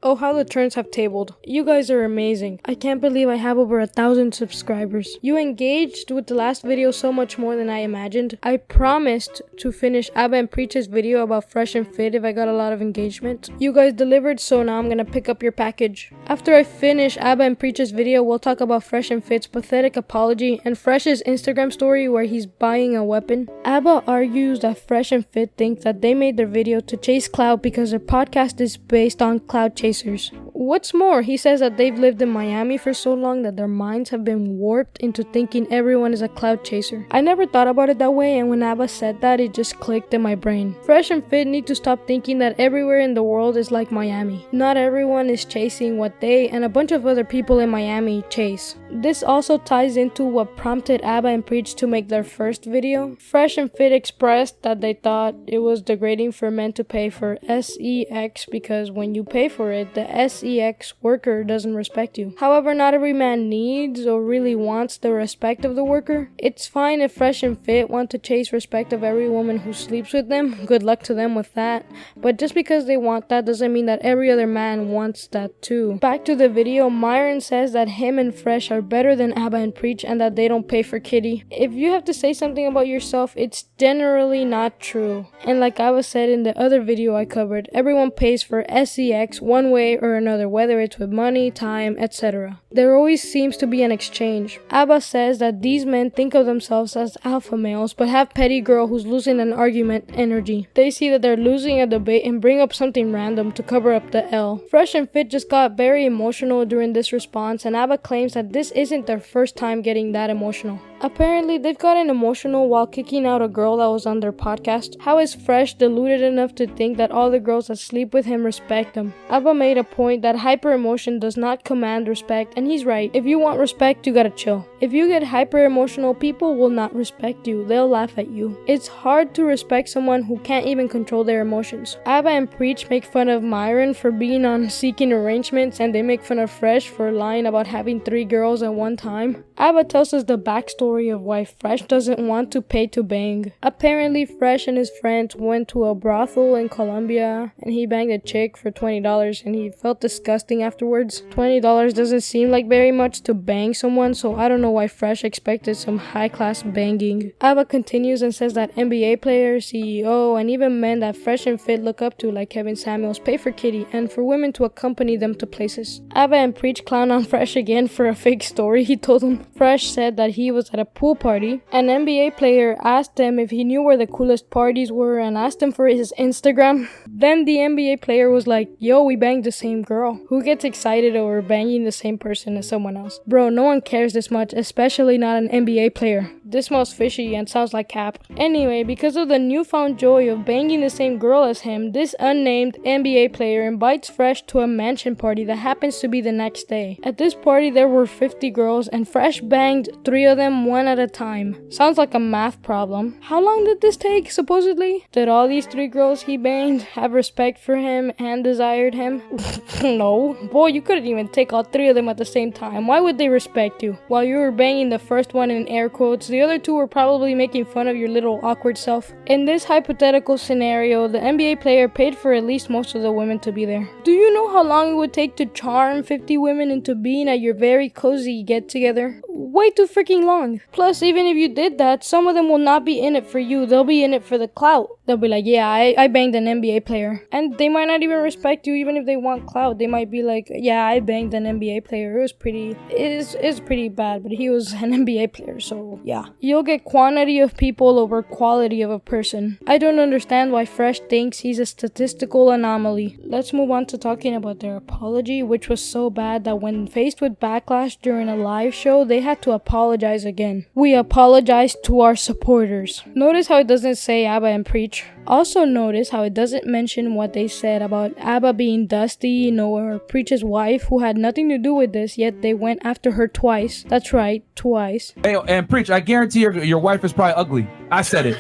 Oh, how the turns have tabled. You guys are amazing. I can't believe I have over 1,000 subscribers. You engaged with the last video so much more than I imagined. I promised to finish Abba and Preach's video about Fresh and Fit if I got a lot of engagement. You guys delivered, so now I'm gonna pick up your package. After I finish Abba and Preach's video, we'll talk about Fresh and Fit's pathetic apology and Fresh's Instagram story where he's buying a weapon. Abba argues that Fresh and Fit think that they made their video to chase clout because their podcast is based on clout chasers. What's more, he says that they've lived in Miami for so long that their minds have been warped into thinking everyone is a clout chaser. I never thought about it that way, and when Abba said that, it just clicked in my brain. Fresh and Fit need to stop thinking that everywhere in the world is like Miami. Not everyone is chasing what they and a bunch of other people in Miami chase. This also ties into what prompted Abba and Preach to make their first video. Fresh and Fit expressed that they thought it was degrading for men to pay for sex because when you pay for it, the sex worker doesn't respect you. However, not every man needs or really wants the respect of the worker. It's fine if Fresh and Fit want to chase respect of every woman who sleeps with them. Good luck to them with that. But just because they want that doesn't mean that every other man wants that too. Back to the video, Myron says that him and Fresh are better than Abba and Preach and that they don't pay for Kitty. If you have to say something about yourself, it's generally not true. And like I was said in the other video I covered, everyone pays for sex one way or another, whether it's with money, time, etc. There always seems to be an exchange. Abba says that these men think of themselves as alpha males but have petty girl who's losing an argument energy. They see that they're losing a debate and bring up something random to cover up the L. Fresh and Fit just got very emotional during this response, and Abba claims that this isn't their first time getting that emotional. Apparently, they've gotten emotional while kicking out a girl that was on their podcast. How is Fresh deluded enough to think that all the girls that sleep with him respect him? Abba made a point that hyper emotion does not command respect, and he's right. If you want respect, you gotta chill. If you get hyper emotional, people will not respect you. They'll laugh at you. It's hard to respect someone who can't even control their emotions. Abba and Preach make fun of Myron for being on Seeking Arrangements, and they make fun of Fresh for lying about having 3 girls at one time. Abba tells us the backstory of why Fresh doesn't want to pay to bang. Apparently, Fresh and his friends went to a brothel in Colombia and he banged a chick for $20 and he felt disgusting afterwards. $20 doesn't seem like very much to bang someone, so I don't know why Fresh expected some high-class banging. Abba continues and says that NBA players, CEO, and even men that Fresh and Fit look up to like Kevin Samuels pay for Kitty and for women to accompany them to places. Abba and Preach clown on Fresh again for a fake story he told him. Fresh said that he was at a pool party. An NBA player asked him if he knew where the coolest parties were and asked him for his Instagram. Then the NBA player was like, yo, we banged the same girl. Who gets excited over banging the same person as someone else? Bro, no one cares this much, especially not an NBA player. This smells fishy and sounds like cap. Anyway, because of the newfound joy of banging the same girl as him, this unnamed NBA player invites Fresh to a mansion party that happens to be the next day. At this party, there were 50 girls and Fresh banged 3 of them one at a time. Sounds like a math problem. How long did this take, supposedly? Did all these 3 girls he banged have respect for him and desired him? No. Boy, you couldn't even take all 3 of them at the same time. Why would they respect you? While you were banging the first one in air quotes, the other 2 were probably making fun of your little awkward self. In this hypothetical scenario, the NBA player paid for at least most of the women to be there. Do you know how long it would take to charm 50 women into being at your very cozy get-together? Way too freaking long. Plus, even if you did that, some of them will not be in it for you. They'll be in it for the clout. They'll be like, yeah, I banged an NBA player. And they might not even respect you even if they want clout. They might be like, yeah, I banged an NBA player. It's pretty bad, but he was an NBA player, so yeah. You'll get quantity of people over quality of a person. I don't understand why Fresh thinks he's a statistical anomaly. Let's move on to talking about their apology, which was so bad that when faced with backlash during a live show, they had to apologize again. We apologize to our supporters. Notice how it doesn't say Abba and Preach. Also notice how it doesn't mention what they said about Abba being dusty, nor Preach's wife, who had nothing to do with this, yet they went after her twice. That's right, twice. Hey, and Preach, I guarantee your wife is probably ugly. I said it.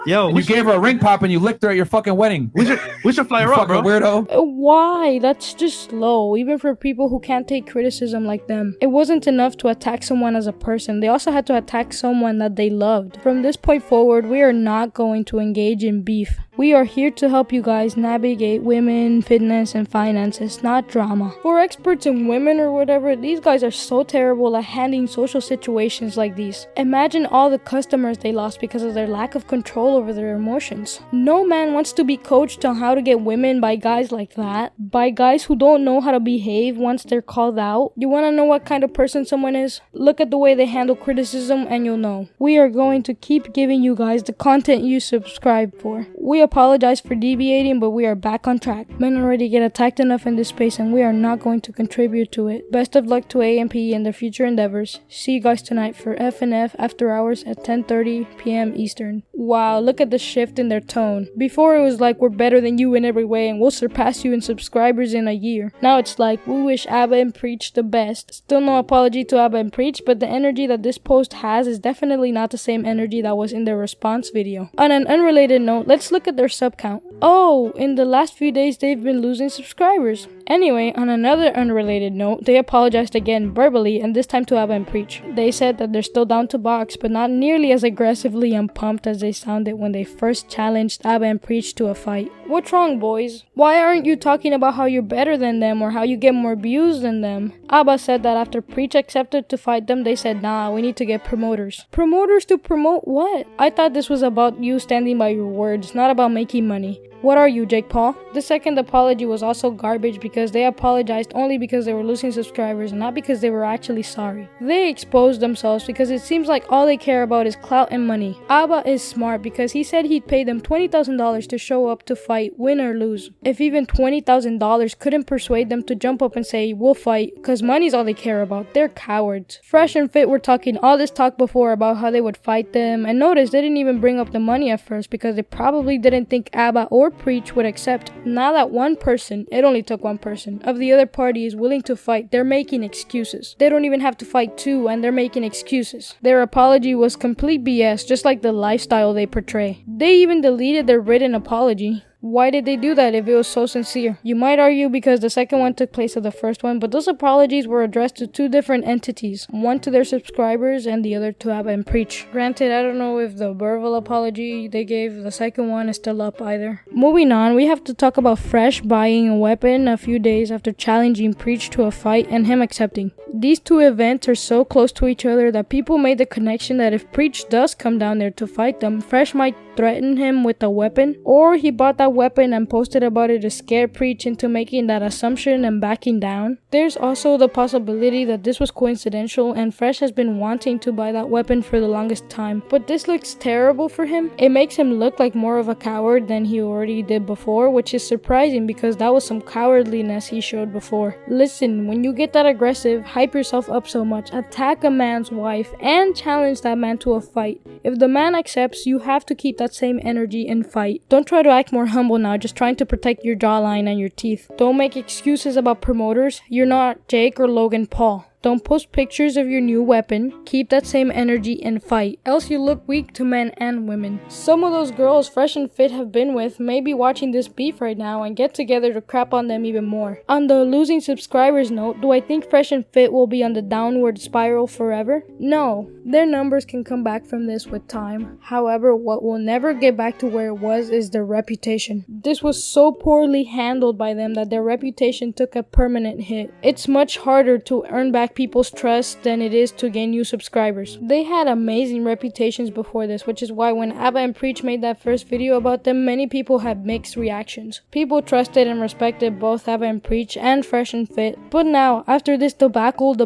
Yo, you gave her a ring pop and you licked her at your fucking wedding. We should fly her up, bro. Weirdo. Why? That's just low, even for people who can't take criticism like them. It wasn't enough to attack someone as a person. They also had to attack someone that they loved. From this point forward, we are not going to engage in beef. We are here to help you guys navigate women, fitness, and finances, not drama. For experts in women or whatever, these guys are so terrible at handling social situations like these. Imagine all the customers they lost because of their lack of control over their emotions. No man wants to be coached on how to get women by guys like that, by guys who don't know how to behave once they're called out. You want to know what kind of person someone is? Look at the way they handle criticism and you'll know. We are going to keep giving you guys the content you subscribe for. We apologize for deviating, but we are back on track. Men already get attacked enough in this space and we are not going to contribute to it. Best of luck to AMP and their future endeavors. See you guys tonight for FNF After Hours at 10:30 p.m. Eastern. Wow, look at the shift in their tone. Before it was like, we're better than you in every way and we'll surpass you in subscribers in a year. Now it's like, we wish Abba and Preach the best. Still no apology to Abba and Preach, but the energy that this post has is definitely not the same energy that was in their response video. On an unrelated note, let's look at their sub count. Oh, in the last few days they've been losing subscribers. Anyway, on another unrelated note, they apologized again verbally, and this time to Abba and Preach. They said that they're still down to box, but not nearly as aggressively and pumped as they sounded when they first challenged Abba and Preach to a fight. What's wrong, boys? Why aren't you talking about how you're better than them or how you get more views than them? Abba said that after Preach accepted to fight them, they said, nah, we need to get promoters. Promoters to promote what? I thought this was about you standing by your words, not about making money. What are you, Jake Paul? The second apology was also garbage because they apologized only because they were losing subscribers and not because they were actually sorry. They exposed themselves because it seems like all they care about is clout and money. Abba is smart because he said he'd pay them $20,000 to show up to fight, win or lose. If even $20,000 couldn't persuade them to jump up and say, we'll fight, because money's all they care about, they're cowards. Fresh and Fit were talking all this talk before about how they would fight them, and notice they didn't even bring up the money at first because they probably didn't think Abba or Preach would accept. Now that one person, it only took one person, of the other party is willing to fight, they're making excuses. They don't even have to fight two and they're making excuses. Their apology was complete BS, just like the lifestyle they portray. They even deleted their written apology. Why did they do that if it was so sincere? You might argue because the second one took place of the first one, but those apologies were addressed to two different entities, one to their subscribers and the other to Abba and Preach. Granted, I don't know if the verbal apology they gave, the second one, is still up either. Moving on, we have to talk about Fresh buying a weapon a few days after challenging Preach to a fight and him accepting. These two events are so close to each other that people made the connection that if Preach does come down there to fight them, Fresh might threaten him with a weapon, or he bought that weapon and posted about it to scare Preach into making that assumption and backing down. There's also the possibility that this was coincidental and Fresh has been wanting to buy that weapon for the longest time, but this looks terrible for him. It makes him look like more of a coward than he already did before, which is surprising because that was some cowardliness he showed before. Listen, when you get that aggressive, hype yourself up so much, attack a man's wife and challenge that man to a fight. If the man accepts, you have to keep that same energy and fight. Don't try to act more humble now, just trying to protect your jawline and your teeth. Don't make excuses about promoters. You're not Jake or Logan Paul. Don't post pictures of your new weapon. Keep that same energy and fight, else you look weak to men and women. Some of those girls Fresh and Fit have been with may be watching this beef right now and get together to crap on them even more. On the losing subscribers note, do I think Fresh and Fit will be on the downward spiral forever? No. Their numbers can come back from this with time. However, what will never get back to where it was is their reputation. This was so poorly handled by them that their reputation took a permanent hit. It's much harder to earn back people's trust than it is to gain new subscribers. They had amazing reputations before this, which is why when Abba and Preach made that first video about them, many people had mixed reactions. People trusted and respected both Abba and Preach and Fresh and Fit. But now, after this debacle,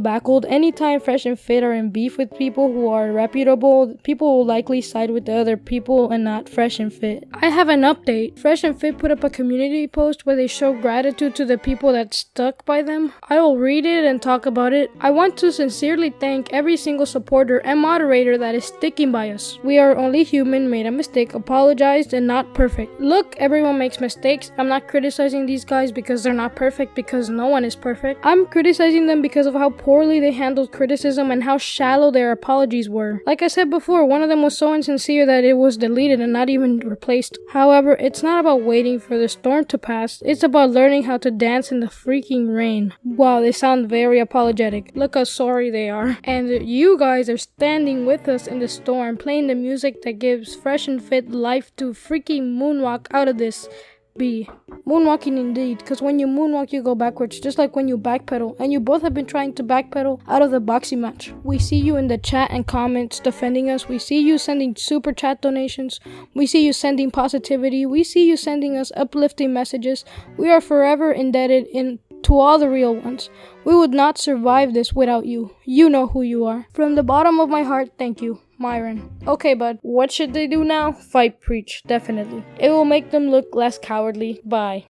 anytime Fresh and Fit are in beef with people who are reputable, people will likely side with the other people and not Fresh and Fit. I have an update. Fresh and Fit put up a community post where they show gratitude to the people that stuck by them. I will read it and talk about it. I want to sincerely thank every single supporter and moderator that is sticking by us. We are only human, made a mistake, apologized, and not perfect. Look, everyone makes mistakes. I'm not criticizing these guys because they're not perfect, because no one is perfect. I'm criticizing them because of how poorly they handled criticism and how shallow their apologies were. Like I said before, one of them was so insincere that it was deleted and not even replaced. However, it's not about waiting for the storm to pass. It's about learning how to dance in the freaking rain. Wow, they sound very apologetic. music. Look how sorry they are. And you guys are standing with us in the storm, playing the music that gives fresh and fit life to freaking moonwalk out of this be moonwalking indeed, because when you moonwalk you go backwards, just like when you backpedal, and you both have been trying to backpedal out of the boxing match. We see you in the chat and comments defending us. We see you sending super chat donations. We see you sending positivity. We see you sending us uplifting messages. We are forever indebted to all the real ones. We would not survive this without you. You know who you are. From the bottom of my heart, thank you, Myron. Okay, bud, what should they do now? Fight Preach, definitely. It will make them look less cowardly. Bye.